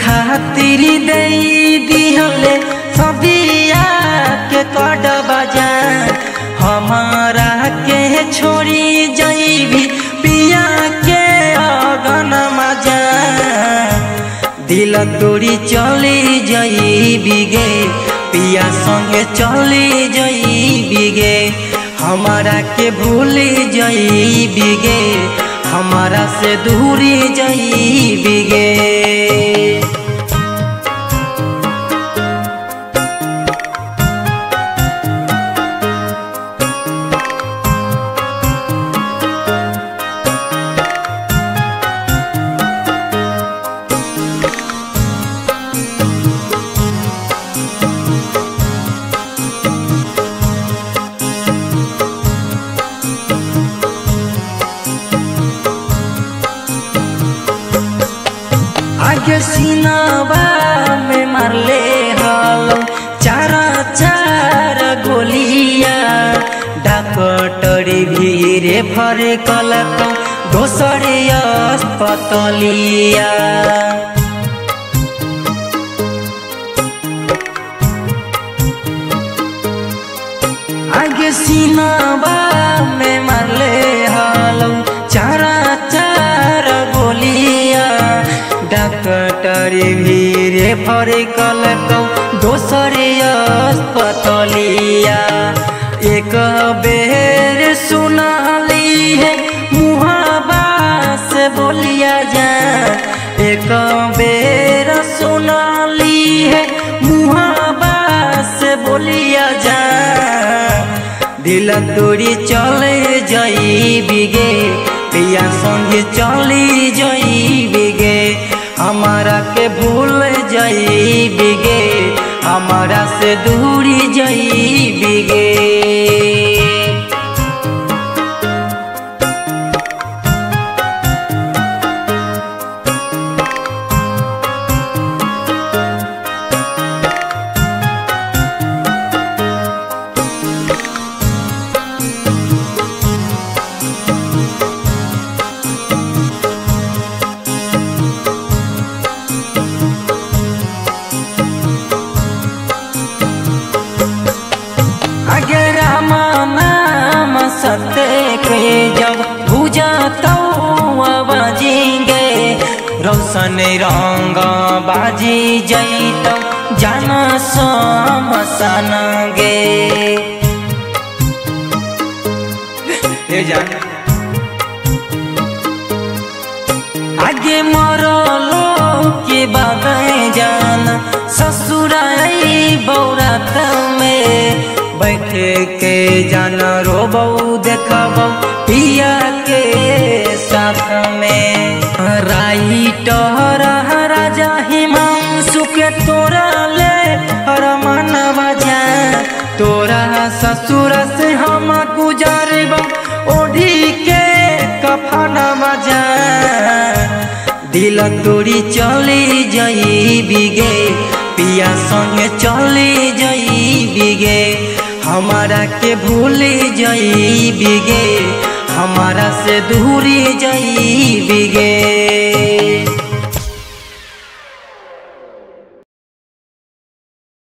खातिर दे दिहले सदिया के कड बजान हमारा के छोड़ी जईबी पिया के अगन मजान दिल तोड़ी चली जईबी गे पिया संगे चली जईबी गे हमारा के भूल जईबी गे हमारा से दूरी जईबी गे। आगे सीनावा में मारले हलो चार गोलिया डॉक्टरी भीरे भरे कलक दोसरे अस्पतालिया आगे सीनावा में मारले हलो चार गोलिया डॉक्टरी भीरे भरे कलक दोसरे अस्पतालिया एक बेर सुनाली है मुहाबा से बोलिया जा एक बेर सुनाली है मुहाबा से बोलिया जा दिल तोड़ी चले जईबी गे पिया संगे चली जईबी गे हमारा के भूल जईबी गे हमारा से दूरी जईबी गे। आगे रामा नाम सत्य के जब पूजा तो बाजेंगे रोशन रंग बाजी जैत जाना समसन गे आगे मरलो के बाद जान ससुराई बौरात में बैठे के जाना रोबौ देखबौ पिया के साथ में राइटर राजा हिमांशु के तोरा ले हर मनवा जा तोरा ससुर से हम गुजरबौ ओढ़ी के कफन मजा दिल तोड़ी चली जईबी गे पिया संगे चली जईबी गे हमारा के भूल जईबी गे हमारा से दूरी जईबी गे।